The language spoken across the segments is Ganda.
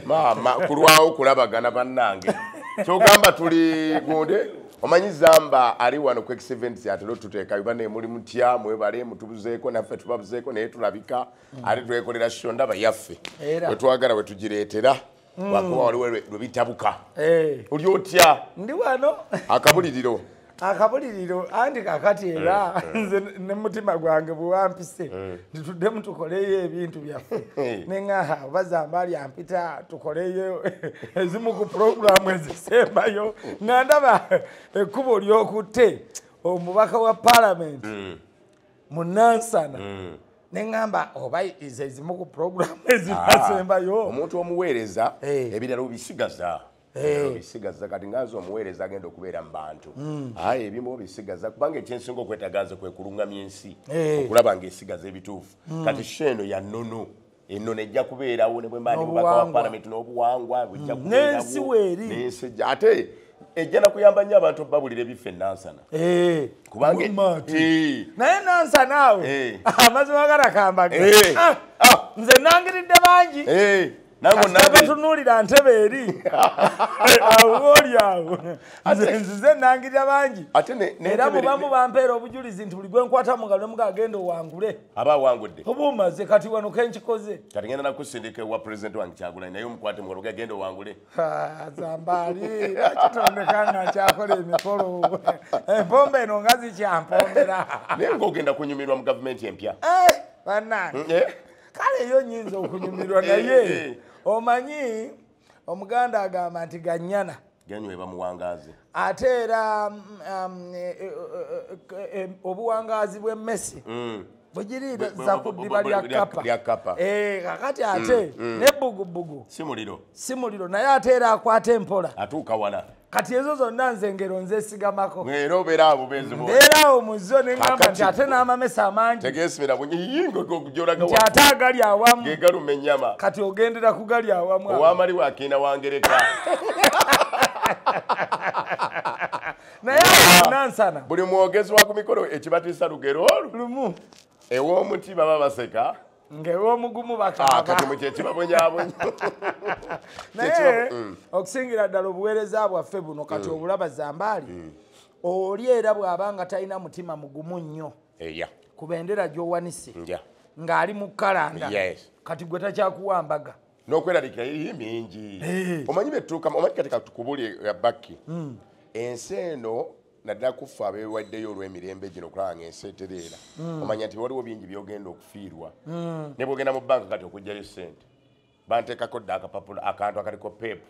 Mama kulwawo kulabagana bannange. Kyogamba tuli gonde omanyi Zamba ali wano ku events atero tuteeka bibane muri mutya mwebale mutubuzeeko naffe tubabuzeeko naye tulabika ali twekolera shonda bayaffe. We twagala we tugireetera. Wakuba waliwo lwe bitabuka. Oli otya? Ndi wano. Akabuliriro andi kakati era nze ne mutima gwange buwampise nditudde mutukoleyo ebintu byaffe nenga bazambali ampita tukoleyo ezimu ku program ezisembayo ngandaba ekkubo lyokutte omubaka wa parliament mu Nansana nengamba oba ezimu ku program ezisembayo omuntu omuweereza ebirala obisigaza bisigaza kati ngazo omuweereza agenda okubeera mu bantu aye ebimu bisigaza kubanga ekyensinga okwetagaza kwe kulungamya ensi okulaba ng'esigaza ebituufu kati sheno ya nnono ennono ejja kubeerawo ne bwe mba ndi mubaka wa parliament n'obuwangwa bujja kubeerawo n'ensi weeri n'ensi ate ejja nakuyamba nnyo abantu babulira ebiffe Nansana kubanga naye Nansana awe amazima garakambage nze nangiridde bangi Katunulira ntebe eri awoli awo nze nangirira bangi era mubamu bampeera obujulizi nti buli gwe nkwata mu ngalo mugagenda owangule aba wangudde obumaze kati wano kenkikoze kati ngenda nakusindika wa president wange Kyagulanyi naye omukwate mu ngalo gagenda owangule Zambali akitondekanga kyakola emikolo empombe eno nga zikyampombera naye ng'ogenda kunyumirwa mu gavumenti empya bannange kale yo nyinza okunyumirwa naye omanyi omuganda agamba nti ganyana ganyweba muwangazi ate era obuwangazi bw'emmesi bugirira za kuddiba lya kapa kakati ate nebbugubugu si muliro naye ate era akwata empola atuuka wala kati ezo zonna nze engero nzesigamako era obeera awo benzi bo mbeera awo muzo neŋŋamba nti ate n'amamesa amangi tegeesimira bunyiyiingogojoraga nti ate agali awamu gegaluma ennyama kati ogendera ku gali awamu owamali wakiina wangereka naye Nansana buli mwogezi wa ku mikolo ekibatiisa lugero lumu ew'omuti baba baseka ng'ew'omugumu bakaaba kati mu kyekibabonyaabonya naye okusingira ddala obuweereza bwaffe buno kati obulaba Zambali oli era bw'aba nga talina mutima mugumu nnyo ku bendera gy'owanise ng'ali mu kalanda kati gwe takyakuwambaga n'okweraliikira eri mingi omanyi betuuka omanyi kati katukubuli bakki ensi eno naddala kufa abeewaddeyo olw'emirembe gino okulaba ng'ensi etereera omanya nti waliwo bingi byogenda okufiirwa ne bwogenda mu banka kati okugyayo ssente banteekako dda akapapula akantu akaliko pepu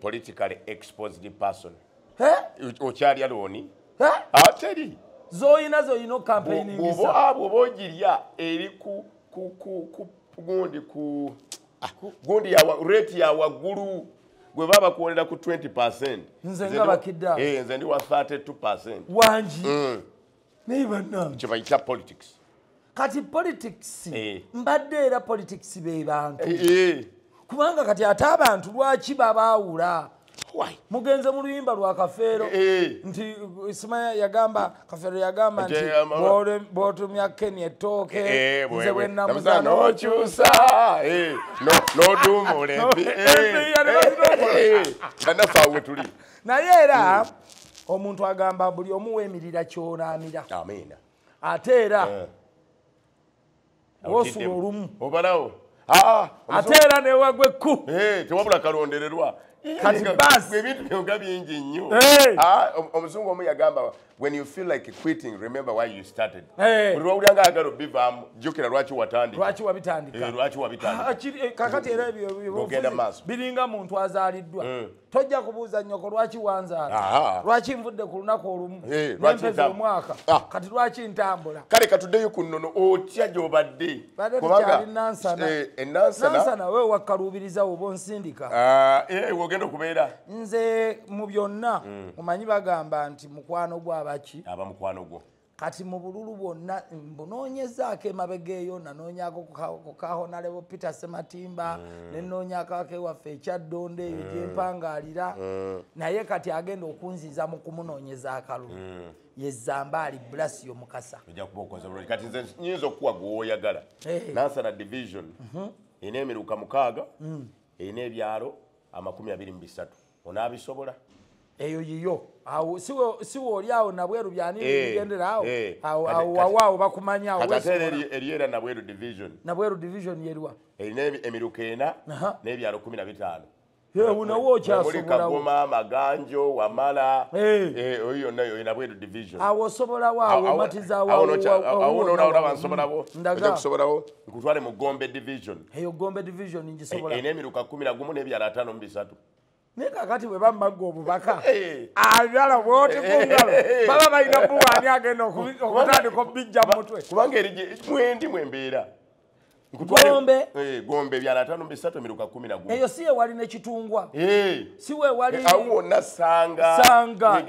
politically exposed person okyalya looni ateri zoyina okampeiningiza bw'oba ogirya eri gundi rate ya waggulu gwe baba kuwolera ku 20%. Nze nga bakidda. Nze ndi wa 32%. Wanji. Neiba nam. Kibayita politics. Kati politics. Mbadde era politics be bantu. Kubanga kati ate abantu lwaki babaawula. Why? Mugenze mu luyimba lwa Kafeero nti Ismail yagamba Kafeero yagamba nti botumya Kenya ettooke nze bwe namuza n'okyusa n'odumule kanafaawe tuli naye era omuntu agamba buli omu weemirira ky'onaamira ate era wosula olumu obalawo ate era newagwa ekku tewabula kalondererwa kati basi ebintu byonga bingi nnyo omuzungu omu yagamba when you feel like quitting remember why you started buli lwawulira agalo bivaamu jjukira lwaki wabitandika kakati era ebyo biringa muntu azaaliddwa tojja kubuuza nnyoko lwaki wanzaala lwaki nvudde ku lunaku olumu nempeza omwaka kati lwaki ntambula kale katuddeyo ku nnono otya gy'obadde tukyali Nansana we wakkaluubiriza oba onsindika ogenda okubeera nze mu byonna omanyi bagamba nti mukwano gw'abaki aba mukwano gwo kati mu bululu bwonna mbunoonyezaako emabega eyo nanoonyako ku kahonalebo Peter Sematimba nenoonyako akewaffe ekyaddonde eyo gyempangaalira naye kati agenda okunziza mu kumunoonyeza akalulu ye Zambali Blasio Mukasa ojja kuba okoze bulungi kati nze nyinza okukuwa gw'oyagala Nansana division ine emiruka mukaaga ine ebyalo 23 onabisobola eyo yiyo awo siwo oli awo nabweru byani bigendera awo awo bakumanya awo katere eriera nabweru division yerwa ine emiruka ena n'ebyalo 15 una wocha sobola Kagoma Maganjo Wamala oyo nayo ina bwedu division awo sobola wawo matiza wawo awo ona bansobola bo ndaga kusobola bo nkutwale mu Gombe division eyo Gombe division nji sobola ine emiruka 11 n'ebyalo 5 mbisatu nika kati bwe bamagobu baka abyala wote kungalo baba bayina buwani agenda okutandi ko bijja mutwe kubanga erije mwendi mwembeera Gombe byala 5 mbisatu emiruka 11 eyo siye wali ne kitungwa siwe wali awo nasanga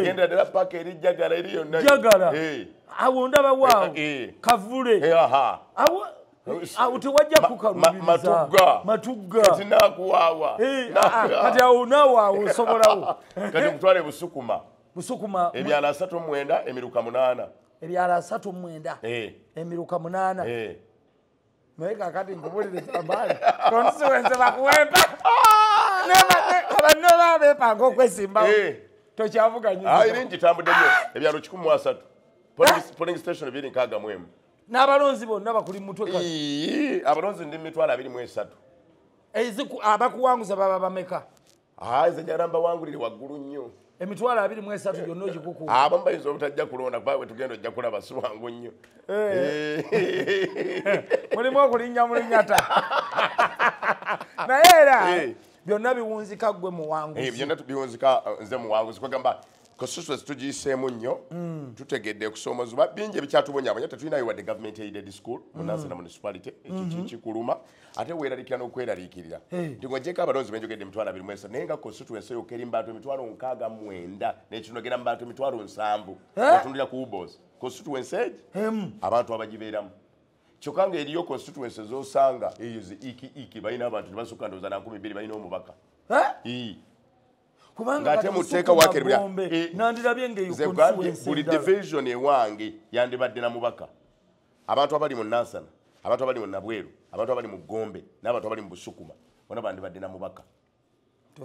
genda dala paka erijagala eriyo nayo jagala awo ndaba wawo kavule awo auti wajja kukarubiriza matuga katina kuwawa kati awo nawo awo sobolawo kati kutwale busukuma ebyala 39 emiruka 8 ebyala 39 emiruka 8 Meka kati ngubulire tambali konsuwenze bakuwempa abanoba bepa ngokwesimba tokyavuganyisa irinji tambudde nnyo ebyalo 13 polling station biri nkaga mwemu n'abalonzi bonna bakuli mutwe kati abalonzi ndi mitwala 23 eziku abakuwanguza baba bameka ize jaramba wangulire waggulu nnyo emitwala 23 yonna ogikuku abamba izo obutajja kulonda kuba tugenda ojja kulaba siwangu nnyo mulimu okulinnya mulinyata naye era byonna biwunzika gwe muwanguzi byonna biwunzika nze muwanguzi kwegamba Constituency tugiseemu nnyo tutegedde kusoomoozebwa bingi ebikyatubonyabonya tetulinayo wadde government aided school munansana municipality kikuluma ate weeraliikira n'okweraliikirira nti ng'ogyeko abalonzi benjogedde emitwalo 23 naye nga constituency eyo keri mbantu emitwalo 69 n'ekinogera mbantu emitwalo 7 otundira ku ubos constituency abantu abagibeeramu kyokka ng'eriyo constituency z'osanga eyo zi iki balina abantu tebasukka ndowooza na 200 balina omubaka kubanga ate muteeka wakerebya nandirabye ngeyo buli division ewange yandibadde na mubaka abantu abali mu Nansana abantu abali mu Nabweru abantu abali mu Gombe n'abantu abali mu Busukuma bona bandibadde na mubaka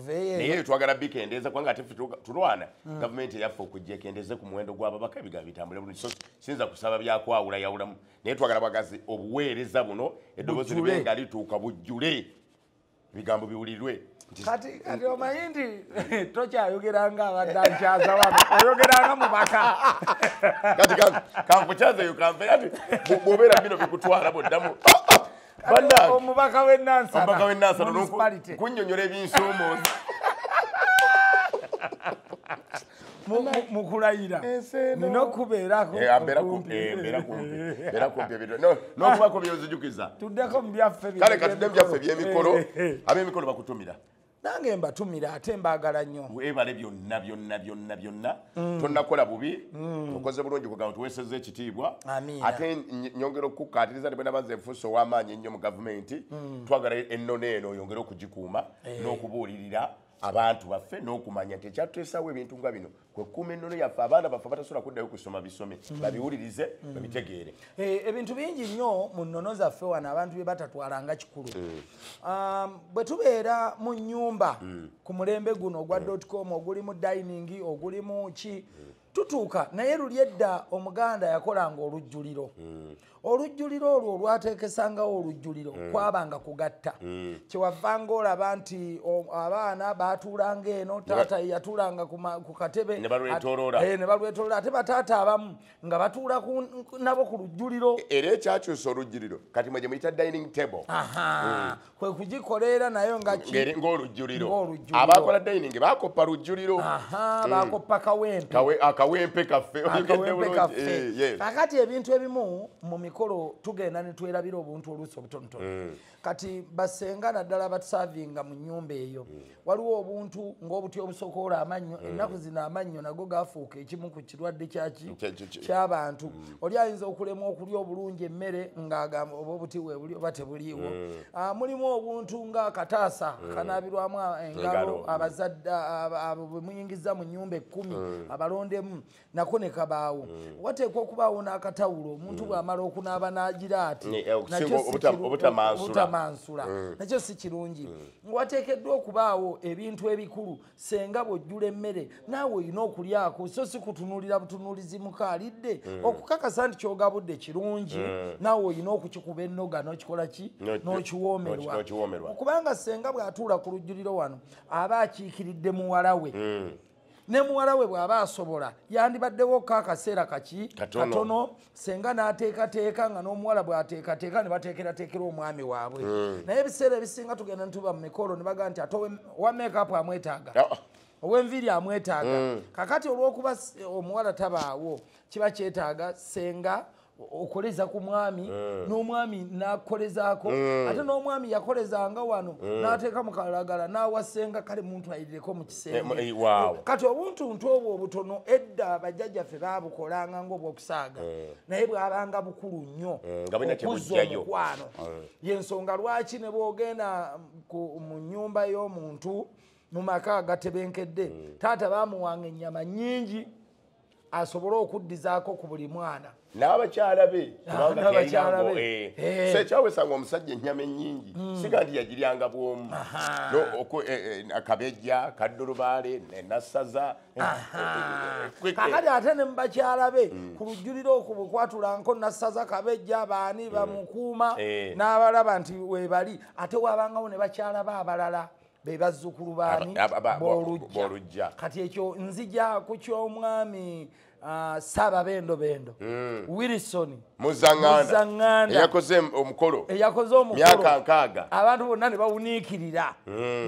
naye twagala bikendeeza kubanga ate tulwana gavumenti yaffe okujja ekendeeze ku muwendo gw'ababaka ebigambo bitambule bulungi sinza kusaba byakwawula yawulamu naye twagala bagazi obuweereza buno eddoboozi libe nga lituuka bujjule ebigambo biwulirwe kati omayindi tokyayogeranga abaddankyaza wano oyogeranga mubaka kati kankukyazeyo kampe ati bw'obeera bino bikutwala boddamu omubaka w'Enansana kunnyonnyola ebinsoomooza mukulayira nina okubeerako n'okubako byonzijukiza tuddeko mu byaffe kale katudde mu byaffe eby'emikolo ab'emikolo bakutumira nange mbatumira ate mbaagala nnyo weebale byonna tonnakola bubi okoze bulungi kugamba tuweesezza ekitiibwa ate nyongera okukkaatiriza ne bwe nabanze enfuusa ow'amaanyi ennyo mu gavumenti twagala ennono eno oyongere okugikuuma n'okubuulirira abantu baffe n'okumanya nti ekyatuteesawo ebintu nga bino kwe kuuma ennono yaffe abaana baffe batasobola kuddayo kusoma bisome babiwulirize babitegeere ebintu bingi nnyo mu nnono zaffe wano abantu bye batatwalanga kikulu bwe tubeera mu nnyumba ku mulembe guno ogwa .com oguli mu dining oguli mu ki tutuuka naye luli edda omuganda yakolanga olujjuliro olujjuliro olwo olwateekesangawo olujjuliro kwabanga kugatta kyewavanga olaba nti abaana baatuulanga eno taata yatuulanga ku katebe ne balwetooloola ate bataata abamu nga batuula nabo ku lujjuliro era ekyakyusa olujjuliro kati mwe gye muyita dining table kwe kugikoleera nayo ng'olujjuliro abaakola dining bakoppa lujjuliro bakoppa akawempe kaffe kakati ebintu ebimu mu mikolo tugenda ne twerabira obuntu oluusi obutonotono kati basenga naddala batusavinga mu nnyumba eyo waliwo obuntu ng'obuti obusokoola amannyo ennaku zino amannyo nago gafuuka ekimu ku kirwadde ky'abantu oli ayinza okulemwa okulya obulungi emmere ng'agamba oba obuti weebuli oba tebuliiwo mulimu obuntu ng'akataasa kanaabirwamu engalo abazadde abo bwe muyingiza mu nnyumba 10 abalondemu nako ne kabaawo wateekwa okubaawo n'akatawulo omuntu bw'amala n'okunaaba n'agira ati obutamansula nakyo si kirungi. Wateekeddwa okubaawo ebintu ebikulu senga bw'ojjula emmere naawe olina okulyako so si kutunuulira butunuulizi mukaalidde okukakasa nti ky'ogabudde kirungi naawe olina okukikuba ennoga n'okikola ki n'okiwoomerwa kubanga senga bw'atuula ku lujjuliro wano aba akiikiridde muwala we ne muwala we bw'aba asobola yandibaddewo akaseera katono senga n'ateekateeka nga n'omuwala bw'ateekateeka ne bateekerateekera omwami waabwe naye ebiseera ebisinga tugenda nituba mu mikolo ne bagaa nti ate owa make-up amwetaaga ow'enviiri amwetaaga kakati olw'okuba omuwala tabaawo kiba kyetaaga senga okoleza ku mwami n'omwami n'akolezaako ate n'omwami yakolezanga wano n'ateeka mu kalagala n'awasenga kale muntu ayirireko mu kisenge kati obuntuntu obwo obutono edda bajjajjaffe baabukolanga ng'obwokusaaga naye bwabanga bukulu nnyo okuzza omukwano y'ensonga lwaki ne bw'ogenda mu nnyumba y'omuntu mu maka agatebenkedde taata baamuwanga ennyama nnyingi asobole okuddizaako ku buli mwana n'abakyala be sekyawesanga omusajja ennyama ennyingi siga nti yagiryanga bwomu akabejja kaddulubaale nassaza kakati ate ne mubakyala be ku lujjuliro okwo bwekwatulanko nassaza kabejja baani bamukuuma n'abalaba nti webali ate wabangawo ne bakyala be abalala be bazzukulu baani b'olujja kati ekyo nzija ku ky'omwami Saababendo Wilson Muzanganda eyakoze omukolo myaka 6 abantu bonna ne bawuniikirira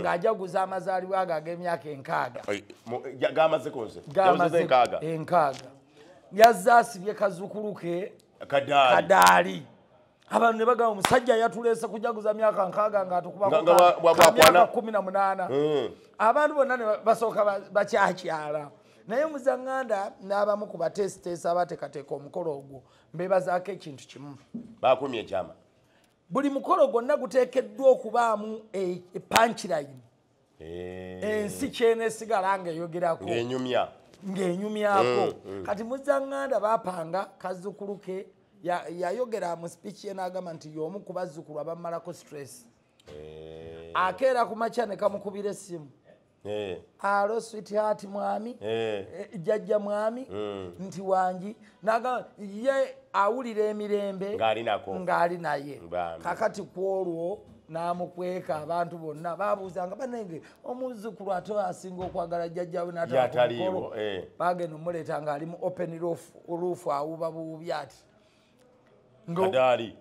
ng'ajaguza amazaalibwa ago ag'emyaka 6 gamaze koze enkaaga yazza asibye kazzukulu ke Kadaali abantu ne bagamba omusajja yatuleese kujaguza myaka 6 ng'atukubako 18 abantu bonna ne basooka bakyakyala naye Muzanganda n'abamu ku batesiteesi abateekateeka omukolo ogwo mbeebazaako ekintu kimu baakumya ekyama buli mukolo gwonna guteekeddwa okubaamu punchline ensi kyeneesigala ng'eyogerako ng'enyumyako kati Muzanganda baapanga kazzukulu ke yayogera mu speech ye n'agamba nti y'omu ku bazzukulu abamalako stress akeera ku makya ne kamukubira essimu alo sweetheart mwami jjajja mwami nti wangi naga ye awulira emirembe ng'ali naye kakati kwolwo n'amukweka abantu bonna babuuzanga banenge omuzzukulu ate asinga okwagala jjajjawe n'atakolo bagenda omuleeta ng'ali mu open roof awuba buwubi ati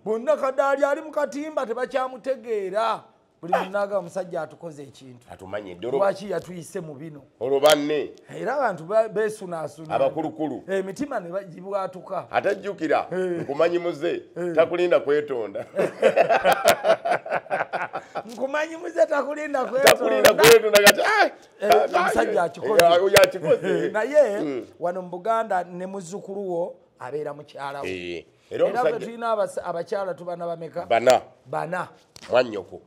bonna Kadaali ali mu katimba tebakyamutegeera buli munaga omusajja atukoze ekintu atumanyidde lwaki yatuyise mu bino olubanne era abantu beesunaasuna abakulukulu emitima ne bagibwatuka atajjukira nkumanyi muze takulinda kwetonda nkumanyi muze takulinda kati omusajja akikoze naye wano mu Buganda ne muzzukuluwo abeera mukyala we era ffe tulina abakyala tubana bameka bana mwannyoko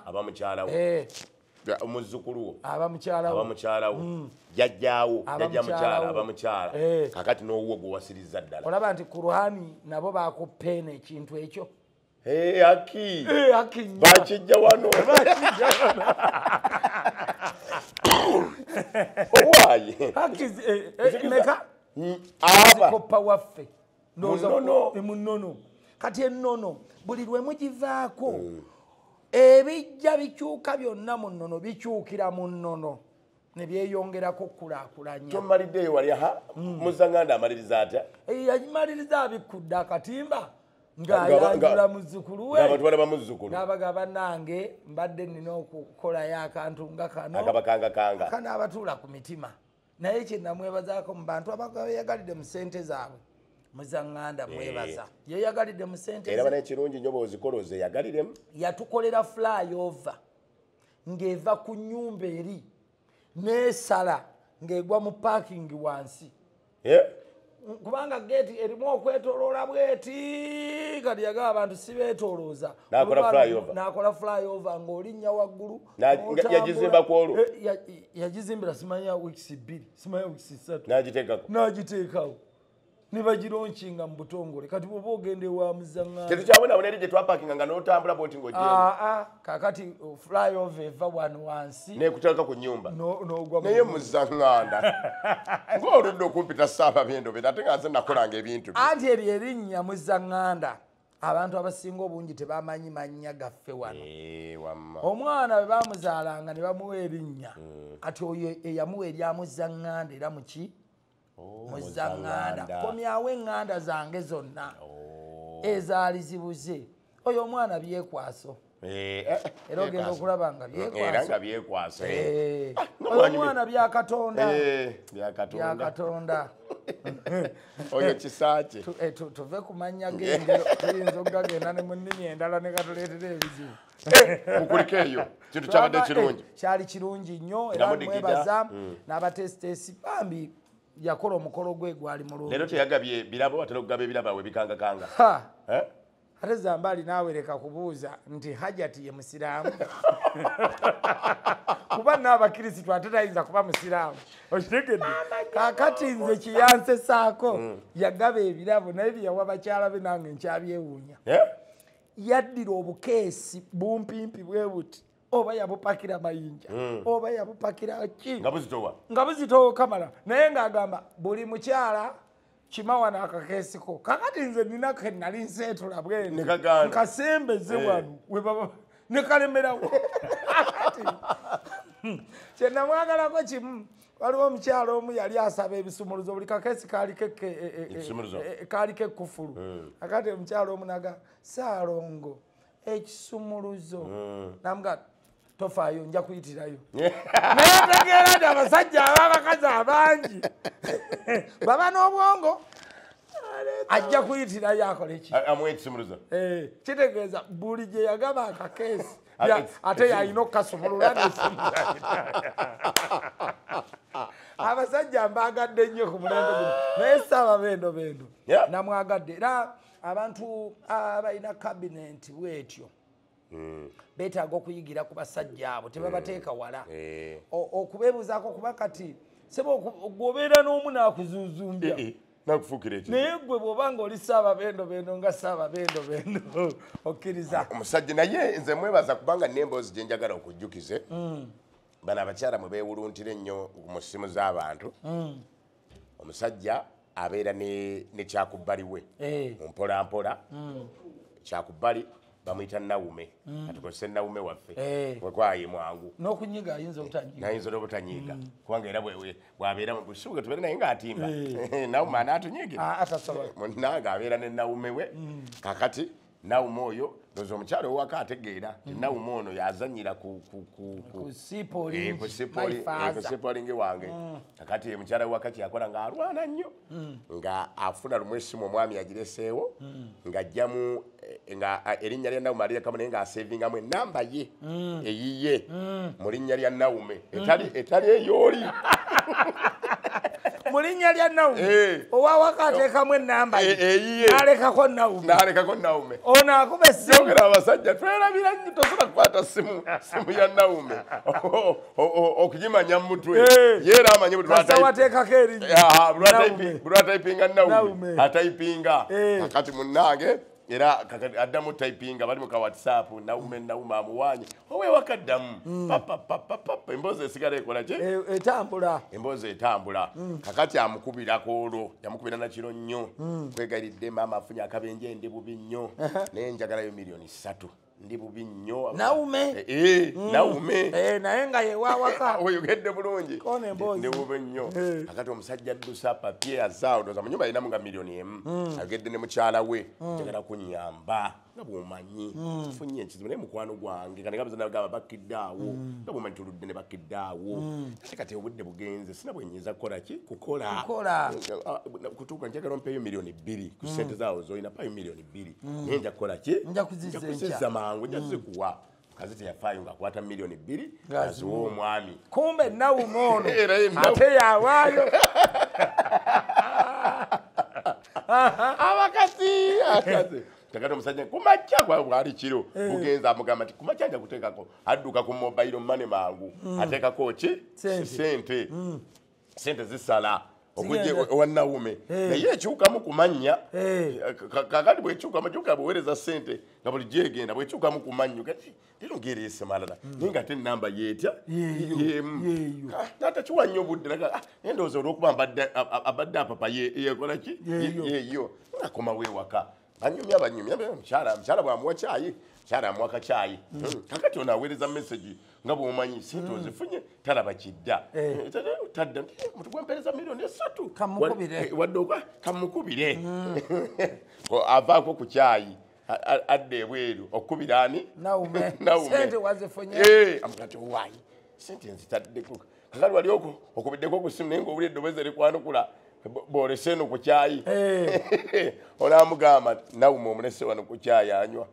aba mukyala we omuzzukulu wo aba mukyala wo jjajjaawo jjajja mukyala aba mukyala kakati n'owuwo gwe wasiriza ddala olaba nti ku Ruhani nabo baakupeena ekintu ekyo haki bakijja wano owaaye meka zikopa waffe munono kati ennono buli lwe mugivaako ebijja bikyuka byonna mu nnono bikyukira mu nnono ne byeyongerako okulaakulanya tomaliddeyo wali Muzanganda amaliriza atya yamaliriza abikudde akatimba ng'ayanjula muzzukulu we n'abaga bannange mbadde nina okukolayo akantu nga kano abatuula ku mitima naye kye namwebazaako mu bantu abayagalidde mu ssente zaabwe Muzanganda mwebaza yeyagalidde mu ssente era bana ekirungi nnyo bw'ozikoloze yagaliremu yatukolera flyover ng'eva ku nnyumba eri n'esala ng'egwa mu parking wansi kubanga geeti erimu okwetooloola bweti kati yagaba abantu si beetoolooza n'akola flyover ng'olinnya waggulu yagizimba ku olwo yagizimbira simanya weeks 2 simanya weeks 3 n'agiteekawo nibagironchinga mu butongole kati bwoba ogende wa muzangana kyetu kyabona boneri gye twapakinga nga n'otambula bwoti ng'ogenda kakati flyover eva wano wansi neekutalaka ku nnyumba n'ogwa naye muzanganda ng'oludde okumpita Ssaababendo be ate nga nze nakolanga ebintu anti eryo erinnya muzanganda abantu abasinga obungi tebamanyi mannya gaffe wano omwana bwe bamuzaalanga ne bamuwa erinnya kati oyo eyamuwa eryamuzanganda era muki muzanganda komyawo eŋŋanda zange zonna ezaali zibuze oyo omwana byekwaso era ogenda okulaba nga byekwaso omwana byakatonda oyo kisaaki tuve ku mannya g'engero tuyinza okugagenda ne mu nnimi endala ne gatuleetera ebizibu mukuliko eyo kintu kyabadde kirungi kyali kirungi nnyo era mwebaza n'abatesitesi bambi yakola omukolo gwe gwali mulungi leero teyagabye birabo atera okugaba ebirabo awe bikangakanga ate Zambali naawe leka kubuuza nti Hajati ye musiraamu kuba n'abakirisitu ate tayinza kuba musiraamu okitegedde kaakati nze kiyansesaako yagaba ebirabo naye byeyawa bakyala be nange nkyabyewuunya yaddira obukeesi bumpimpi bwe buti oba yabupakira mayinja oba yabupakira ki nga buzitowa kamala naye ng'agamba buli mukyala kimawa n'akakeesiko kakati nze nina ke nali nseetula bwene nkasembeze wano ne kalemerawo kye namwagalako kimu waliwo omukyala omu yali asaba ebisumuluzo buli kakeesi kaaliko ekkufulu akati omukyala omu naga Saalongo ekisumuluzo namuga tofaayo nja kuyitirayo naye ntegeera nti abasajja ab'abakazi abangi baba n'obwongo ajja kuyitirayo akole ki amuwa ekisumuluzo kitegeeza buli gye yagaba akakeesi ate yalina okukasumulula n'esumula abasajja mbaagadde nnyo ku mulembe guno naye Ssaababendo namwagadde era abantu abalina kabinenti bwetyo beetaaga okuyigira ku basajja abo tebabateeka wala okubeebuzaako kuba kati sebo gwobeera n'omu n'akuzuuzumbya naye gwe bw'oba ng'oli Ssaababendo nga Ssaababendo okkiriza omusajja naye nze mwebaza kubanga n'emboozi gye njagala okujjukize bano abakyala mwe beewuluntira ennyo mu ssimu z'abantu omusajja abeera ne kyakubbali we mu mpolampola kyakubbali bamuyita Nawume atukozese Nawume waffe wekwaye mwangu n'okunyiga ayinza obutanyiiga kubanga era bw'abeera mu busubuga tubeere naye ng'atimba Nawume anaatunyiigira munnange abeera ne Nawume we kakati Nawume oyo ndoza omukyalo owaka ategeera nti Nawume ono yazanyira ku sipolingi wange kakati ye mukyala waka kyakola ng'alwana nnyo nga afuna lumu essimu omwami yagireseewo ng'ajjamu nga erinnya lya Nawume alirekamu naye ng'asevingamu ennamba ye eyiye mu linnya lya Nawume etali eyooli mu linnya lya Nawume owawaka ateekamu ennamba ye n'alekako Nawume ono akuba essimu yogera abasajja twerabira nnyo tosobola kukwata simu ya Nawume okugimanya mu mutwe yeera amanye wateekako erinnya bulwatayipinga Nawume atayipinga kakati munnange era addamu typinga bali mu ka WhatsApp Nawume amuwaanye owewakaddamu emboozi esigala ekola ki emboozi etambula kakati amukubirako olwo yamukubira nakiro nnyo kwegayiridde maama afunye akabenje ndi bubi nnyo naye njagalayo $3 ndi bubi nnyo Nawume naye nga yewawaka oyogedde bulungi ndi bubi nnyo kakati omusajja addusa papye azaawo ndoza mu nyumba alinamu nga $1,000,000 ayogedde ne mukyala we njagala kunyamba nga bw'omanyi funye ekizibu naye mukwano gwange kati nga bizanagamba bakidde awo nga bw'omanyi tuludde ne bakidde awo kati obudde bugenze sina bwenyiza kukola ki kukola kutuuka njagala ompeeyo $2,000,000 ku ssente zaawo z'olina payo $2,000,000 naye nja kukola ki nja kuzizza mangu nja zikuwa kazi teyafaayo ng'akwata $2,000,000 aziwa omwami kumbe Nawume ono ate yawaayo abakazi takati omusajja kumakya bwali kiro bugenza amugamba nti kumakya nja kuteekako adduka ku mobile money mangu ateekako ki sente zisala okuje wanaume naye ekyukamu kumanya kakati bwekyukamu kyuka buweereza ssente nga buli gyegenda bwekyukamu kumanya kati lero ngereese malala naye nga ate ennamba yeetya yemu taata kiwanya obudde endowooza olw'okuba abadde apapa yekola ki yeeyo akomawo ewaka banyumya mukyala bwamuwa kyayi mukyala amuwa kacyayi kakati ono aweereza message nga bw'omanyi sente ozifunye talaba kidda tadda mutu gwempeereza $3 wadde kamukubire avaako ku kyayi adda ebweru okukubira ani Naume amugati owaayi sente nzitaddeko kakati wali okubiddeko ku simu naye ng'owulira eddoboozi erikwanukula bw'olese eno ku kyayi onaamugamba Naume omulese wano ku kyayi anywa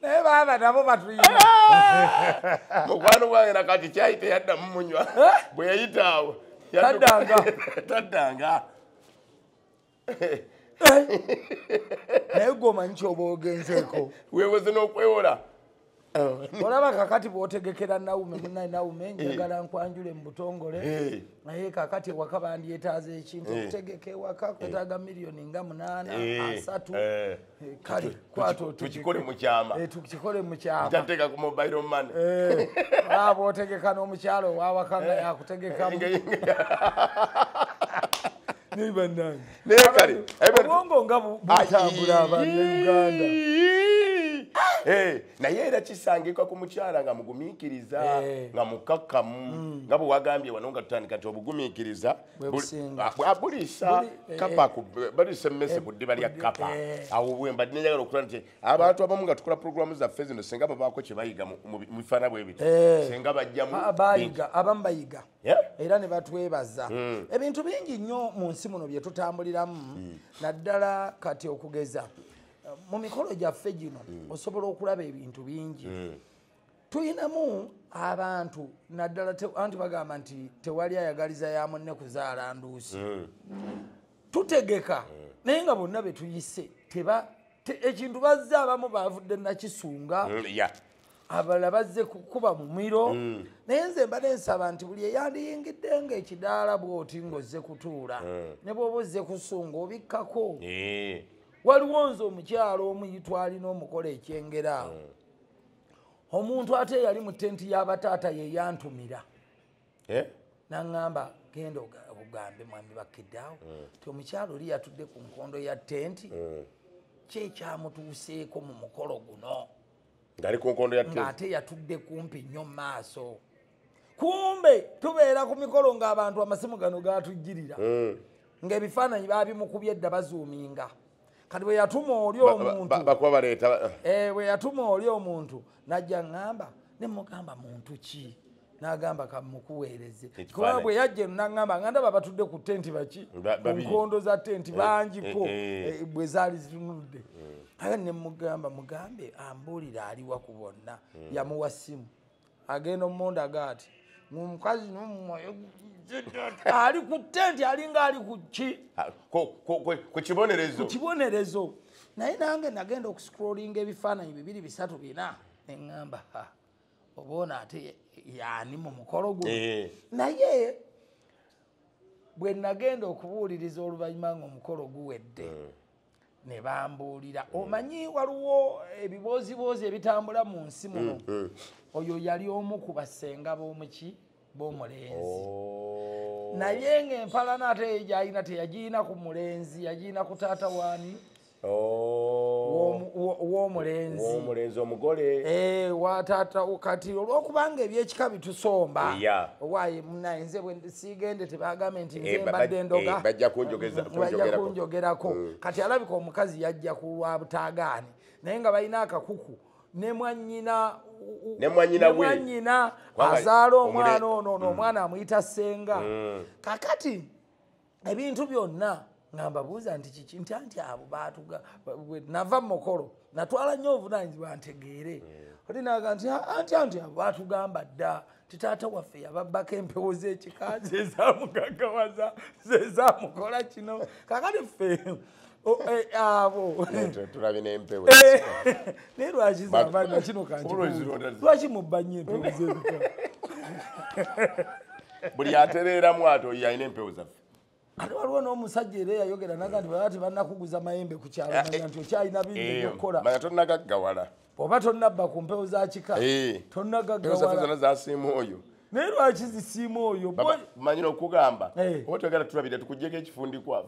naye baaba nabo batuyina mukwano gwange nakati kyayi teyaddamu munywa bwe yayita awo taddanga naye gwomanyi kyoba ogenzeeko weeweze n'okwewola olaba kakati bw'otegekera Naume munnaye Naume njagala nkwanjule mu butongole naye kakati ewaka bandyetaaza ekintu okutegeka ewaka kwetaaga $8 nga 8 kale kwato tukikole mu kyama tukikole mu kyama tateeka ku mobile money aba otegeka n'omukyalo owawaka nga yakutegekamu obwongo nga butambula Uganda naye era kisangika ku mukyala nga mugumiikiriza nga mukakkamu nga bwe wagambye wano nga tutandika nti obugumiikiriza buliisa emmese ku ddiba lya kapa awo bwembadde nenjagala okutula nti abantu abamu nga tukola puroguramu zaffe zino senga babaako kye bayiga mu bifaana bwe biti senga bajjamu abamu bayiga era ne batwebaza ebintu bingi nnyo mu nsi muno bye tutambuliramu naddala kati okugeza mu mikolo gyaffe gino osobola okulaba ebintu bingi tuyinamu abantu naddala anti bagamba nti tewali ayagaliza ya munne kuzaala nduusi tutegeka naye nga bonna be tuyise ekintu bazze abamu bavudde nakisunga abalala bazze kukuba mu miro naye nze mba nensaba nti buli eyandiyingidde ng'ekidaala bw'oti ng'ozze kutuula ne bw'oba ozze kusunga obikkako waliwo nze omukyalo omu yitwalina omukola ekyengera awo omuntu ate yali mu tenti y'abataata ye yantumira naŋŋamba genda ogambe mwami bakiddaawo ti omukyalo oli yatudde ku nkondo ya tenti kyekyamutuuseeko mu mukolo guno ng'ate yatudde kumpi nnyo mu maaso kumbe tubeera ku mikolo ng'abantu amasimu gano gatujjirira ng'ebifaananyi babimukubye edda bazuuminga kati bwe yatuma oli omuntu najja ŋŋamba ne mugamba muntu ki n'agamba kamukuweereze kubanga bwe yajja eno n'aŋŋamba nga ndaba batudde ku tenti baki ku nkondo za tenti bangiko bwe zaali zitunudde ate ne mugamba mugambe ambuulira aliwa ku bonna yamuwa ssimu agenda omumonda agaati omukazi ali ku tenti alinga ali ku ki ku kibonerezo naye nange nagenda okuscrollinga ebifaananyi 2 3 4 neŋŋamba obaona ate yaani mu mukolo guno naye bwe nagenda okubuuliriza oluvannyuma ng'omukolo guwedde ne bambuulira omanyi waliwo ebibooziboozi ebitambula mu nsi muno oyo yali omu ku bassenga b'omuki b'omulenzi naye ng'empalana ate gyalina teyagirina ku mulenzi yagirina ku taata waani w'omulenzi omugole wataata kati olw'okubanga ebyekika bitusomba owaaye munaye nze bwe siigende tebagambe nti nze mbadde ndoga bajja kunjogerako kati alabika omukazi yajja ku lwa butaagaani naye nga balina akakuku ne mwannyina azaala omwana ono n'omwana amuyita ssenga kakati ebintu byonna ngamba buuza nti kiki nti abo nava mu mukolo natwala nnyo obuvunaanyizibwa ntegeere olinaga nti anti batugamba dda titaata waffe yababbako empewo z'ekika zezamugaggawaza zezamukola kino kakati ffe abo tulabe n'empewo naye lwaki zambaga kino lwaki mubba nnyo empewo z'ebika buli atereeramu ate oyo alina empewo zaffe ate waliwo n'omusajja era yayogera naga nti baba tebannakuguza mayembe ku kyalo naga nti okyalina bingi byokukola manya tonnagaggawala oba tonnabba ku mpewo za kika tonnagaggawala zasiima oyo naye lwaki zisiima oyo manyira okugamba oba twagala tulabire tukugyeko ekifundikwa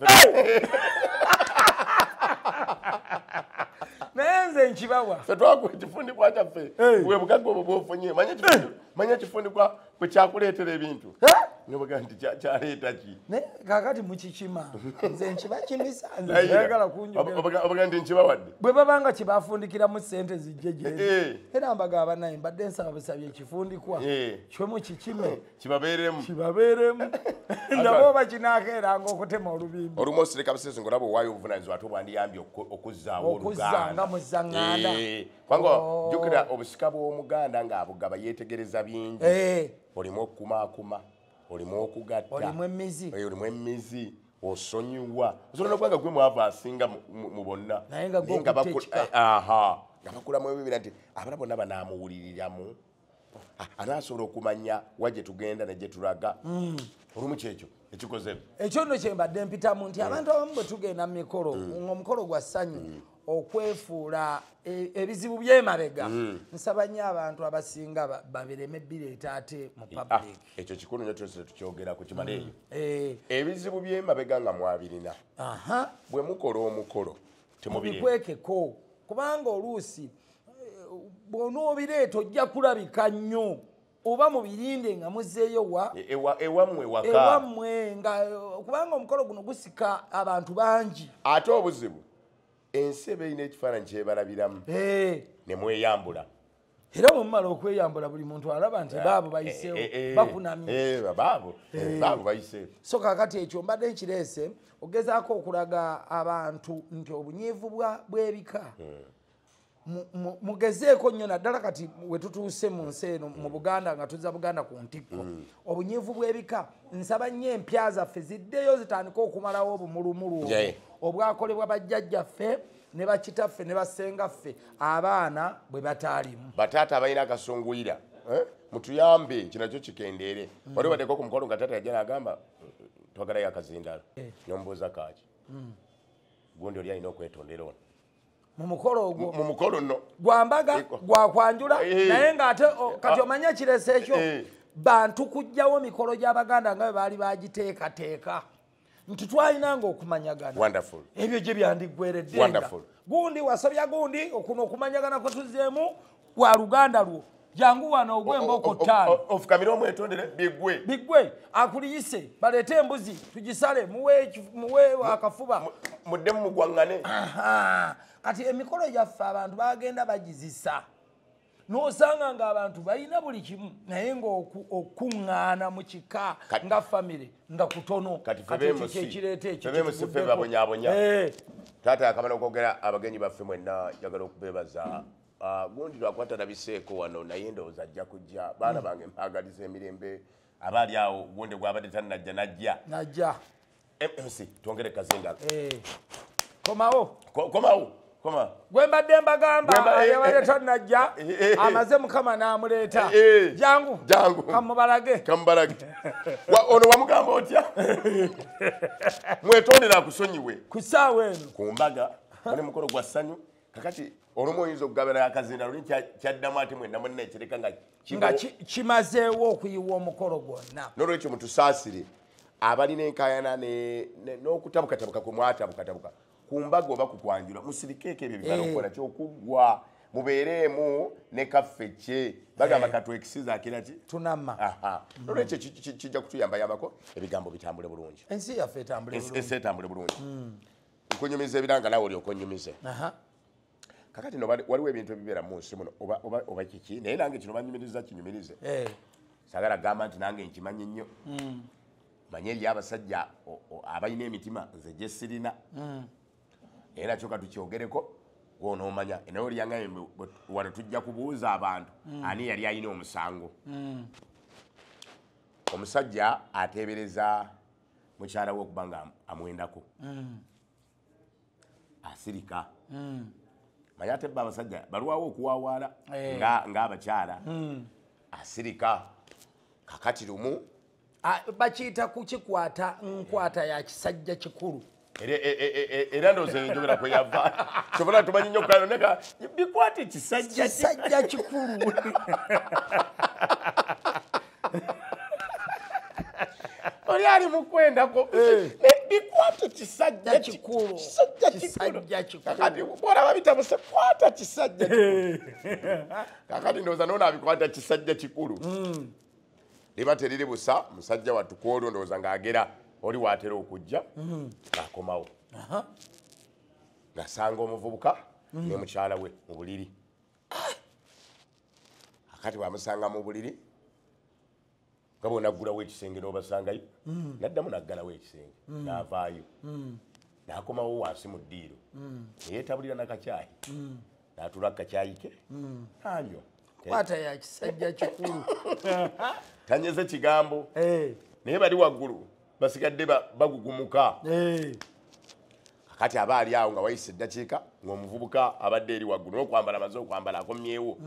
naye nze nkibawa ffe twakuwa ekifundikwa kyaffe bwe bugagga obwo bwofunye manya ekifundikwa bwe kyakuleetera ebintu nobaga nti kyaleeta ki kakati mukikima nze nkibakimisa nzeyagala kunjobaga nti nkibawadde bwe babanga kibafundikiramu sente zijje gye era mbagamba naye mbadde nsaba busabye ekifundikwa kyo mukikime kibabeeremu nabo oba kinaakeeranga okutema olubimbi olumu osireka busezi ngolaba owaayo obuvunanyizibwa ate obwandiyambye okuzzaawo okuzzanga mu zzanganda kubanga jjukira obusika bw'omuganda ng'abugaba yeetegereza bingi olimu okukumaakuma olimu okugatta olimu emmizi osonyiwa osobola n'okubanga gwe mwava asinga mu bonna naye nga nga bakulamu ebibira nti abala bonna banaamuwuliriramu anaasobola okumanya wa gye tugenda ne gye tulaga olumu kyekyo ekikoze ekyo nno kye mbadde mpitamu nti abantu abamu bwe tugenda mu mikolo ng'omukolo gwa ssanyu okwefuula ebizibu by'emabega nsaba nnyo abantu abasinga babireme bireeta ate mu public ekyo kikulu nnyo twese tukyogerako kimala eyo ebizibu by'emabega nga mwabirina bwe mukola omukolo temubikwekeko kubanga oluusi bw'onoobireeta ojja kulabika nnyo oba mubirinde nga muzzeeyo ewammwe kubanga omukolo guno gusika abantu bangi ate obuzibu ensi eba erina ekifaananyi kyebalabiramu ne mweyambula era bwe mumala okweyambula buli muntu alaba nti baabo bayiseewo bakunamye baabo bayiseewo so kakati ekyo mbadde nkireese ogezaako okulaga abantu nti obunyiivu bw'ebika mugezeeko nnyo naddala kati we tutuuse mu nsi eno mu Buganda nga tuzza Buganda ku ntikko obunyiivu bw'ebika nsaba nnyo empya zaffe ziddeyo zitandika okumalawo obumulumulu obwakolebwa bajjajjaffe ne bakitaffe ne basengaffe abaana bwe bataalimu bataata abalina akasunguyira mutuyambe kinakyo kikendeere wali waddeko ku mukolo nga taata yajja n'agamba twagalayo akazindalo nombuuza kaaki gundi oli alina okwetondera ono mu mukolo ogwo mu mukolo nno gwambaga gwakwanjula naye ng'ate kati omanye ekirese ekyo bantu kujjawo mikolo gy'Abaganda nga bwe baali bagiteekateeka nti twalinanga okumanyagana ebyo gye byandiggwereddenga gundi wasobya gundi okuno okumanyagana kwe tuzeemu wa luganda lwo jangu wano ogw'emboko ttaano ofukamire omwetondere biggwe akuliyise baleete embuzi tugisale muwe akafuba muddemu mugwaŋŋane kati emikolo gyaffe abantu bagenda bagizisa n'osanga ng'abantu balina buli kimu naye ng'okuŋŋaana mu kika nga famire nga kutono kati ekireeta ekyo taata yakamala okwogera abagenyi baffe mwenna njagala okubeebaza gundi lwakwata nabiseeko wano naye ndowooza ajja kujja baana bange mpaagaliza emirembe abaali awo gundi gwabadde tanajja najja MC twongere kazinga komawo gwe mbadde mbagamba yabadde tanajja amaze mukama n'amuleeta jangu kamubalage ono wamugamba otya mwetondera akusonyiwe ku ssaawa eno ku mbaga oli mukolo gwa ssanyu kakati olumu oyinza okugabira akazina luli kyaddamu ate mwenna mwenna ekireka nga kimazeewo okuyiwa omukolo gwonna n'olwekyo mutusaasire abalina enkaayana n'okutabukatabuka kwe mwatabukatabuka ku mbaga oba kukwanjula musirikeeko ebyo bibala okukola kyokuggwa mubeereemu ne kaffekye bagamba katwekisiza akira ki tunama n'olwekyo kijja kutuyambayambako ebigambo bitambule bulungi ensi yaffe etambule bulungi nkunyumiza ebiranga nawe olyoka onyumize kakati no waliwo ebintu ebibeera mu nsi muno oba kiki naye nange kino banyumiriza kinyumirize sagala gamba nti nange nkimanyi nnyo manye eri abasajja abalina emitima nze gye sirina era nakyo katukyogereko wono omanya naye oli yangaye wano tujja kubuuza abantu ani yali ayina omusango omusajja ateebereza mukyala we okuba nga amwendako asirika manya ate bba abasajja balwawo okuwawaala ng'abakyala asirika kakati lumu bakiyita kukikwata nkwata ya kisajja kikulu era ndowooza enjogera kwe yava kyobola tumanyi nnyo kukanoneka bikwate kisajja kikulu oli ali mukwendako bikwate kisajja kikulu kakati bwolaba bitabuse kwata kisajja kikulu kakati ndowooza noona abikwata kisajja kikulu liba teriri busa musajja watukoolwo ndowooza ng'agera oli watera okujja ng'akomawo ng'asanga omuvubuka ne mukyala we mu buliri akati bwamusanga mu buliri nga bwonaggulawo ekisenge n'obasangayo naddamu naggalawo ekisenge n'avaayo n'akomawo wansi mu ddiiro neyeetabulira nakacyayi n'atula kacyayi ke anywa kwata ya kisajja kikulu tanyeze kigambo naye bali waggulu basigadde bagugumuka kakati aba ali awo nga wayise eddakiika ng'omuvubuka abadde eri waggulu n'okwambala amaze okwambala akomyewo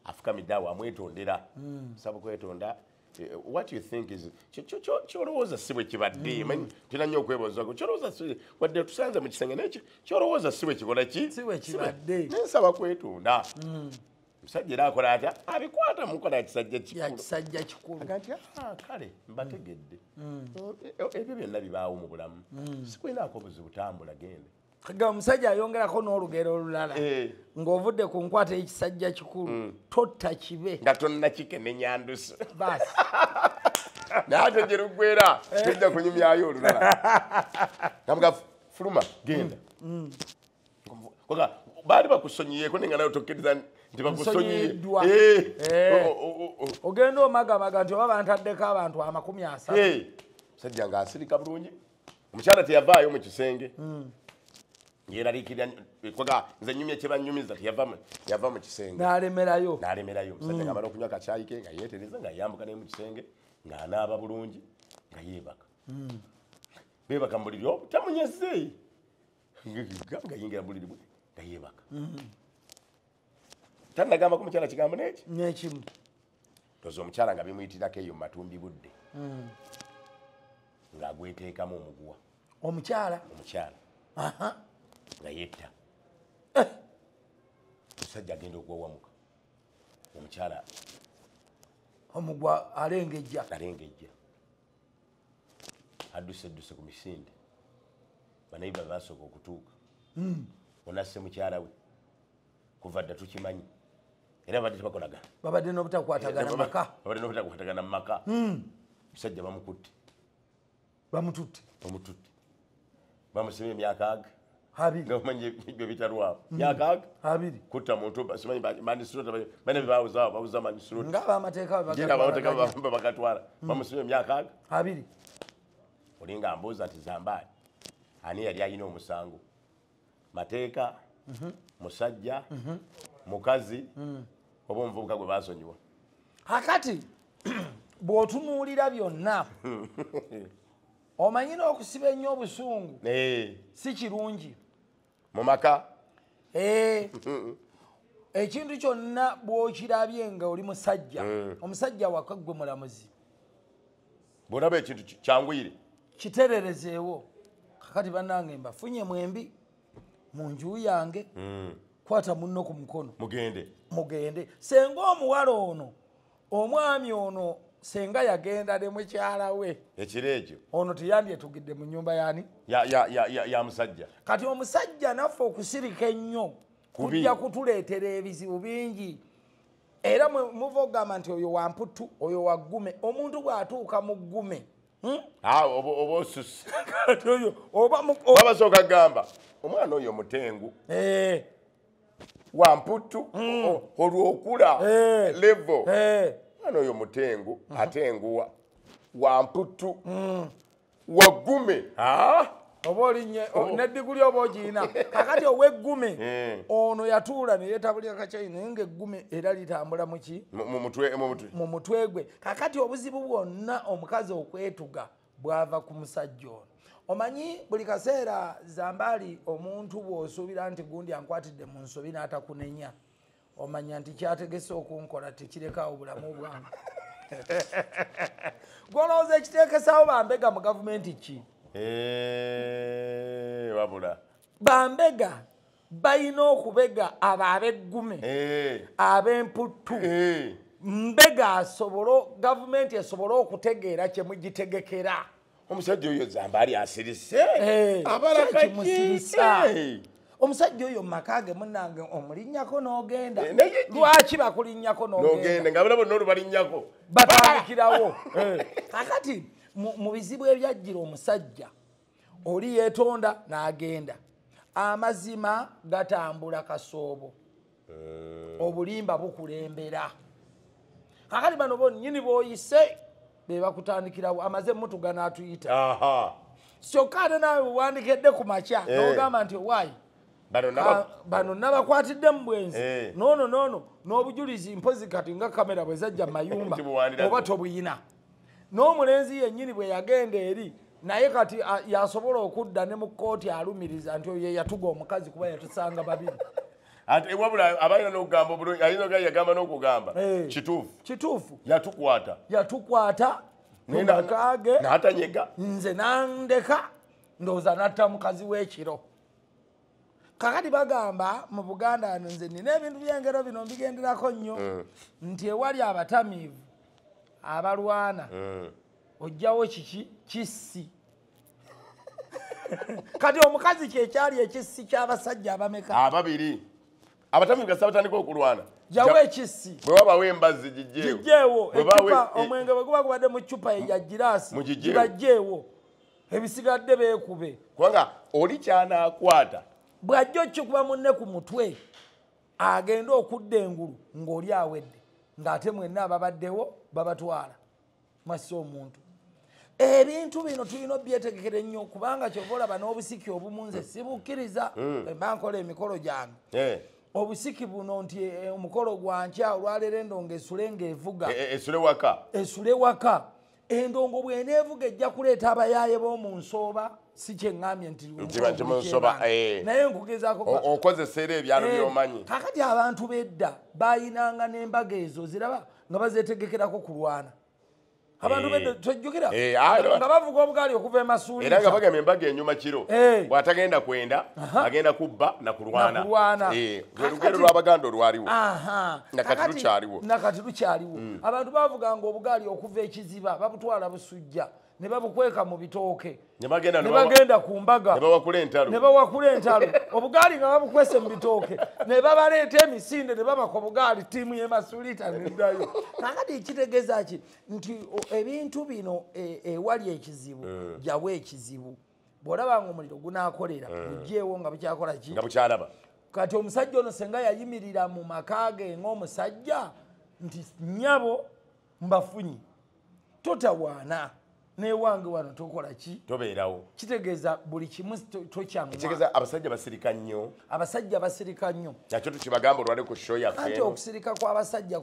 afukamidde awo amwetondera saba kwetonda what you think is kyolowooza si bwe kibadde tina nnyo okwebozako kyolowooza wadde tusanze mu kisenge nakyo kyolowooza si bwe kikola ki si bwe kibadde nensaba kwetonda musajja era akola atya abikwata mukola yakisajja kikulu agati kale mbategedde ebyo byonna bibaawo mu bulamu sikwinaako buzibu tambula genda ga omusajja ayongerako n'olugero olulala ng'ovudde ku nkwata y'ekisajja kikulu totta kibe nga tonna kikenenya ndusu basi naate gye luggwera tojja kunyumyayo olulala namuga fuluma genda baali bakusonyiyeeko nenga nayo tokkiriza nti bakusonyiyeddwa ogenda omagamaga nti oba bantaddeko abantu 30 musajja ng'asirika bulungi omukyala teyavaayo mu kisenge yeraliikirira nze nyumya kyebanyumiza yava mu kisenge n'alemerayo omusajja ng'amala okunywa kacyayi ke nga yeetereza nga yambuka naye mu kisenge ng'anaaba bulungi nga yeebaka beebaka mu buliri obutamunyeze nga yingira buliri bwe nga yeebaka tannagambako mukyala kigambo nekimu toza omukyala nga bimuyitirako eyo mu matumbi budde ng'agweteekamu omuguwa omukyala nga yetta omusajja agenda ogwawamuka omukyala omugwa alengejja adduse ku misinde banaiba basooka okutuuka onasse mukyala we kuva dda tukimanyi era babadde tebakolagana babadde n'obutakwatagana mu maka omusajja bamututte bamusibye emyaka nga bamanyi ebyo bitalwawo myaka 2 kutta muntu simanyi manisirota bane bebawuza bawuza manisirota ng'abamateeka bakatwala bamusibye emyaka 2 olinga mbuuza nti zambaali ani yali ayina omusango mateeka musajja mukazi oba omuvubuka gwe basonyiwa akati bw'otunuulira byonna omanyi n'okusiba ennyo obusungu si kirungi mu maka ekintu kyonna bw'okirabye nga oli musajja omusajja waka gwe mulamuzi bw'olaba ekintu kyangwire kitererezeewo kakati bannange mbafunye mwembi mu nju yange kwata munno ku mukono mugende senga omuwala ono omwami ono senga yagenda ne mukyala we ekiro ekyo ono teyandyetugidde mu nnyumba yani ya musajja kati omusajja naffe okusirika ennyo kujja kutuleetera ebizibu bingi era muva ogamba nti oyo wamputu oyo waggume omuntu bw'atuuka mu ggume oba osusse babasooka gamba omwana oyo mutengu wamputu olwokula levo omwana oyo mutengu atenguwa wamputu waggume obolinye nediguli obojina kakati oweggume ono yatuula ne yetabulya kachaina nge ggume era litambula muki mu mutwegwe kakati obuzibu bwonna omukazi okwetuga bwava ku musajja ono omanyi buli kaseera zambali omuntu bw'osuubira nti gundi ankwatidde mu nsobi n'atakunenya omanya nti kyategese okunkola tekirekawo bulamu bwange gwolowooza ekiteekesaawo bambega mu gavumenti ki wabula bambega balina okubega abo ab'eggume ab'emputtu mbega gavumenti esobole okutegeera kye mugitegekera omusajja oyo Zambali asirise abalakakisa omusajja oyo makage munange omulinnyako n'ogenda lwaki bakulinnyako n'ogenda nga bulabo n'olubalinnyako batandikirawo kakati mu bizibu ebyajjira omusajja oli yeetonda n'agenda amazima gatambula kasoobo obulimba bukulembera kakati bano bonnyini b'oyise be bakutandikirawo amaze emmotoka n'atuyita kyokka ate naawe wandikedde ku makya n'ogamba nti owaayi bano nabakwatidde mu bwenzi noono n'obujulizi mpozi kati nga kamera bwe zajja mu mayumba oba tobuyina n'omulenzi yennyini bwe yagenda eri naye kati yasobola okudda ne mu kkooti alumiriza nti oyo yatuga omukazi kuba yatusanga babiri ate wabula abalina n'okugamba obulungi alina yagamba n'okugamba kituufu yatukwata mukage n'atanyega nze nandeka ndowooza natta mukazi w'ekiro kakati bagamba mu Buganda ano nze nina ebintu by'engero bino mbigenderako nnyo nti ewali abatamiivu abalwana ojjawo kissi kati omukazi kyekyali ekissi ky'abasajja abameka ababiri abatamiivu gasa batandika okulwana jawo ekissi bwe wabawo embazzi gijjeewo omwenge bwe guba gubadde mu ccupa ya giraasi gibajjeewo ebisigadde beekube kubanga oli kyanaakwata bw'ajja okikuba munne ku mutwe agenda okudda engulu ng'oli awedde ng'ate mwenna ababaddewo babatwala mwassa omuntu ebintu bino tulina obyetegekera ennyo kubanga kyova olaba n'obusiki obumu nze sibukkiriza emba nkola emikolo gyange obusiki buno nti omukolo gwankya olwaleero endongo esule ng'evuga esule waka endongo bw'eneevuga ejja kuleeta abayaaye b'omu nsooba si kyeŋŋambye nti naye nkugezaako okozesa era ebyalo by'omanyi kakati abantu b'edda baayinanga n'embaga ezo ziraba nga bazeetegekerako kulwana abantu b'edda tojjukira nga bavuga obugaali okuva emasuulita era nga bagamba embaga enyuma kiro bw'atagenda kwenda agenda kubba nakulwana lwe lugero lw'Abaganda olwaliwo nakati lukyaliwo abantu bavuganga obugaali okuva ekiziba babutwala busujja ne babukweka mu bitooke ne bagenda ku mbaga ne bawakula entalo obugaali nga babukwese mu bitooke ne babaleeta emisinde ne babaka obugaali ttiimu y'emasuulita neddayo kakati ekitegeeza ki nti ebintu bino ewali ekizibu jawo ekizibu bw'olabanga omuliro gunaakolera bugyeewo nga bukyakola ki nga bukyalaba kati omusajja ono senga yayimirira mu maka ge ng'omusajja nti nnyabo mbafunyi totawaana newange wano tokola ki tobeerawo kitegeeza buli kimu tokyangwa kitegeeza abasajja basirika nnyo nakyo tukibagamba olwale ku show yaffe anti okusirika kw'abasajja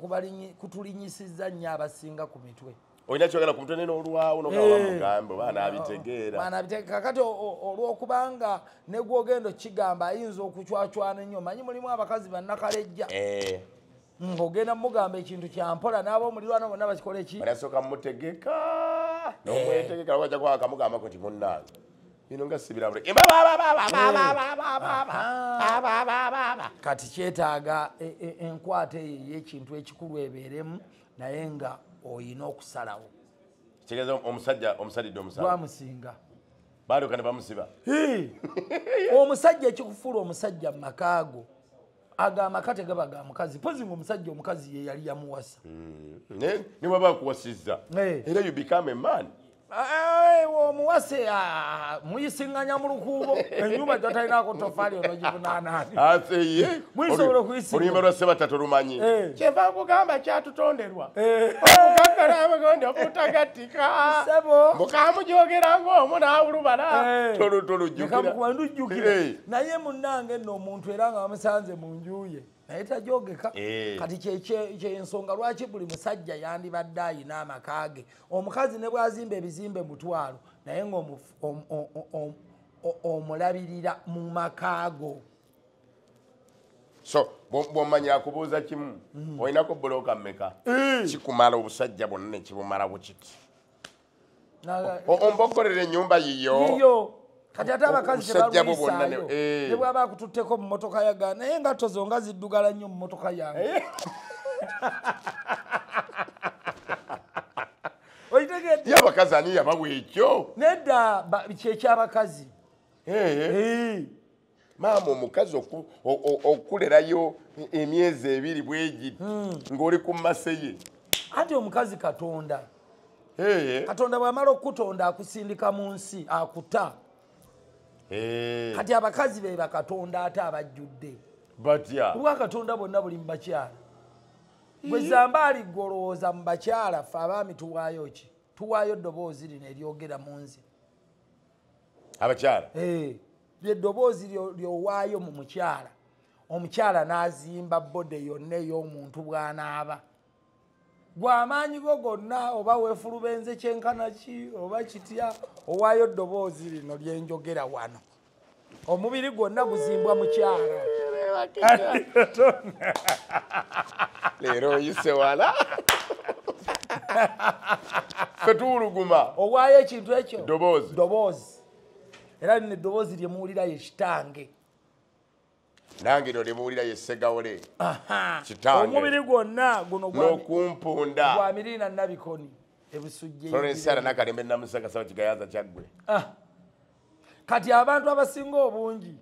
kutulinyisizza nnyo abasinga ku mitwe olina kyogera ku mutwe n'olwawo nogawamugambe baana abitegeera kakati olw'okubanga ne gwogenda okigamba ayinza okucwacwana ennyo manyi mulimu abakazi bannakalejja ng'ogenda mugamba ekintu kyampola n'ab'omulirwano bonna bakikola eki banasooka mutegeka n'omwetegeka lwajja kwaka kamugambako nti munnange bino nga sibirabule kati kyetaaga enkwata eyo ey'ekintu ekikulu ebeeremu naye nga oyina okusalawo kitegeeza omusalidde omusawo lwamusinga baalyoka ne bamusiba omusajja ekikufuula omusajja mu makaago agamaka tegaba ga mukazi pozi ng'omusajja omukazi ye yali yamuwasa ne bwaba akuwasizza era you become a man omuwase muyisinganya mu lukuubo ennyumba gyotalinako tofaali ono givunaanaani aseye muyisobola okuyisinga oluyimba lwa Ssebatata lumanyi kyeva nkugamba kyatutonderwa omukakalaamagondi obutagatika mukamujogera ng'omu n'awulubala tolujjukira ndujjukira naye munnange nno omuntu era nga bamusanze mu nju ye naye tajogeka kati kyensonga lwaki buli musajja yandibadde ayina amaka ge omukazi ne bw'azimba ebizimbe mutwalo naye ng'omulabirira mu maka go so bw'omanyira kubuuza kimu olinako bbulooka mmeka kikumala obusajja bwonna ne kibumala bukiti ombogolera ennyumba yiyo kati ate abakazi tebalwisaayo ne bw'aba akututteko mu motoka yaga naye engatto zo nga ziddugala nnyo mu motoka yange okitegedde ye abakazi ani yabawa ekyo nedda kyekyabakazi maama omukazi okulerayo emyezi 2 bwegiti ng'oli ku mmase ye anti omukazi katonda katonda bw'amala okukutonda akusindika mu nsi akuta kati abakazi be bakatonda ate abajjudde batya kuba katonda bonna buli mu bakyala bwe zambaali golowooza mu bakyala ffe abaami tuwaayo ki tuwaayo ddoboozi lino eryogera mu nzi abakyala lyeddoboozi lyowaayo mu mukyala omukyala n'azimba bode yonna ey'omuntu bw'anaaba gw'amaanyi go gonna oba weefulubenze kyenkana ki oba kitya owaayo ddoboozi lino lyenjogera wano omubiri gwonna guzimbwa mukyala leero oyise wala fe tuwuluguma owaayo ekintu ekyo ddoboozi era lino eddoboozi lye muwulira ye kitange nange no limuwulira ye Ssegawole kitange omubiri gwonna guno n'okumpunda gwa Mirina Nabikoni ebisujje Florence Nakalembe namusaka sawa kigayaza kyaggwe kati abantu abasinga obungi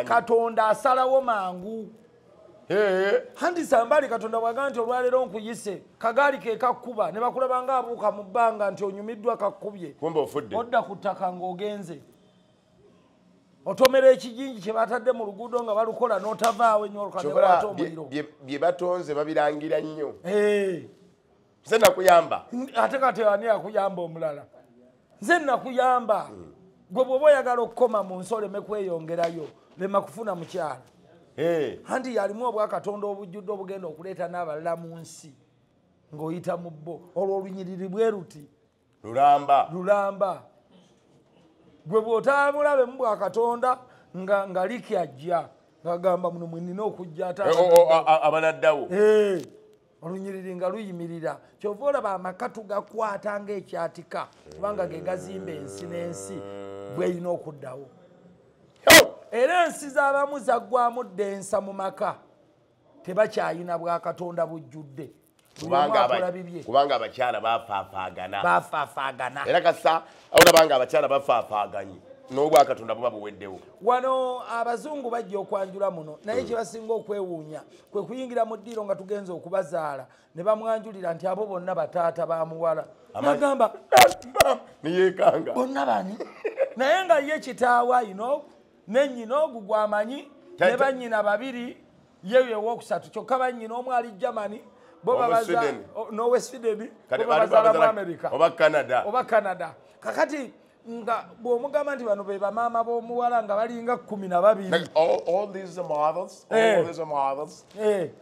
katonda asalawo mangu handi sambali katonda bwaga nti olwaleero nkuyise kagaali ke kakkuba ne bakulaba nga abuuka mu bbanga nti onyumiddwa kakkubye kumba ofudde odda ku ttaka ng'ogenze otomera ekijinji kye batadde mu luguudo nga balukola n'otavaawo ennyolukanaate omuliro bye batonze babirangira nnyo nze nakuyamba ate kati ani akuyamba omulala nze nakuyamba gwe bw'oba oyagala okukoma mu nsi oleme kweyongerayo lema kufuna mukyala anti yalimu obwakatonda obujjudde obugenda okuleeta n'abalala mu nsi ng'oyita mu bbo olwo olunyiriri bwe ruti lulamba gwe bw'otamulabe mu bwakatonda nga liki ajja ng'agamba muno mwe nnina okujja abanaddawo olunyiriri nga luyimirira kyova olaba amaka tugakwata ng'ekyatika kubanga ge gazimba ensi n'ensi bweyina okuddawo era ensi z'abamu zaggwamu ddensa mu maka tebakyayina bwakatonda bujjudde kubanga abakyala bafaafaagana era kasa olabanga abakyala bafaafaaganye n'obwakatonda buba buweddewo wano abazungu bajja okwanjula muno naye kye basinga okwewuunya kwe kuyingira mu ddiiro nga tugenza okubazaala ne bamwanjulira nti abo bonna bataata ba muwala nagamba niyekanga bonna bani naye nga ye kitaawa ino nennyina ogu gwamanyi ne bannyina babiri yeyo ewokusatu kyokka bannyina omu ali Germany nowe Sweden bobabazaala mu America oba Canada kakati nga bw'omugamba nti bano be bamaama b'omuwala nga balinga 12 all these mothers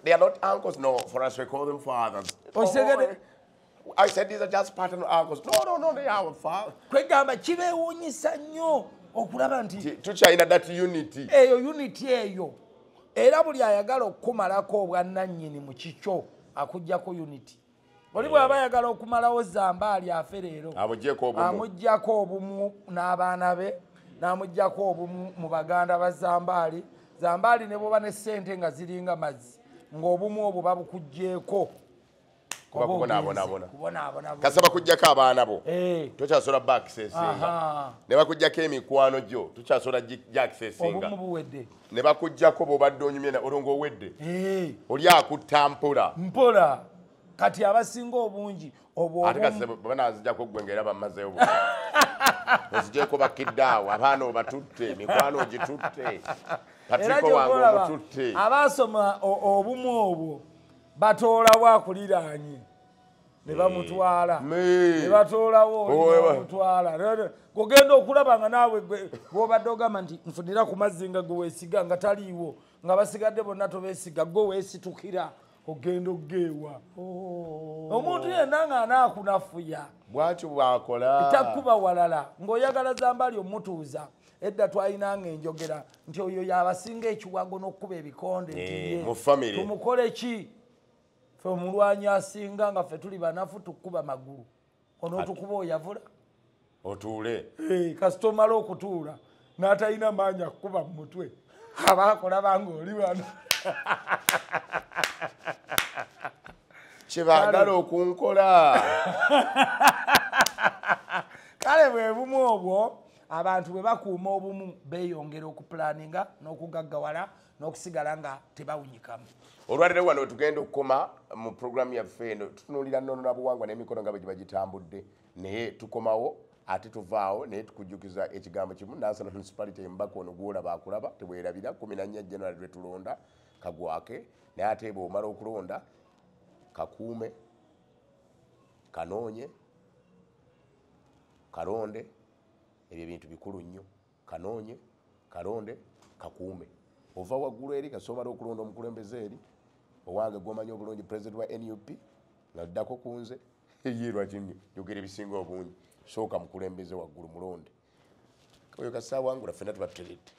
they are not uncles no for us we call them fathers I said these are just paternal uncles no they are our father kwegamba kibeewuunyisa nnyo okulaba nti tukyalina that unity eyo era buli ayagala okukumalako obwannannyini mu kikyo akuggyako unity oli bw'aba ayagala okumalawo zambaali afe leero amuggyako obumu n'abaana be n'amuggyako obumu mu baganda ba zambaali ne bwoba ne ssente nga ziringa mazzi ng'obumu obwo babukuggyeko kasa bakuggyako abaana bo tokyasobola bakisesinga ne bakuggyako emikwano gyo tokyasobola gyakisesinga ne bakuggyako bw'obadde onyumye olwo ng'owedde oli akutta mpola kati abasinga obungi ate kase banazijjako oggwengera bamazeyo buno ozijeko bakidaawo abaana obatutte emikwano ogitutte patiko wange omututte abasoma obumu obwo batoolawo akuliraanye ne bamutwala ne batoolawo bamutwala gogenda okulaba nga naawe gwobadde ogamba nti nfunira ku mazzi nga gwe weesiga nga taliiwo nga basigadde bonna tobeesiga gwe weesitukira ogenda ogeewa omuntu yenna nga anaakunafuya bwakyo bwakola takkuba walala ng'oyagala Zambali omutuuza edda twalinanga enjogera nti oyo yabasinga ekiwago n'okkuba ebikonde nti tumukole ki fe omulwanyi asinga nga ffe tuli banafu tukkuba magulu onootukuba oyavula otuule kasita omala okutuula n'atalina maanyi akkuba mu mutwe abaakola banga oli wano kyebaagala okunkola kale bwe bumu obwo abantu bwe bakuuma obumu beeyongera okupulaninga n'okugaggawala n'okusigala nga tebawunyikamu olwaliro wano tugenda okukoma mu programu yaffe eno tutunuulira nnono nabuwangwa n'emikono nga bwe giba gitambudde naye tukomawo ate tuvaawo naye tukujjukiza ekigambo kimu Nansana Municipality embaka ono gwolaba akulaba tebwerabira 14 January lwe tulonda kagwake naye ate bw'omala okulonda kakuume kanoonye kalonde ebyo ebintu bikulu nnyo kanoonye kalonde kakuume ova waggulu eri kasomala okulonda omukulembeze eri owange gwomanyi obulungi president wa NUP ngaddako ku nze yirwa kinyo yogera ebisinga obungi sooka mukulembeze waggulu mulonde oyo kasaawa wangula ffenna tuba tuteredde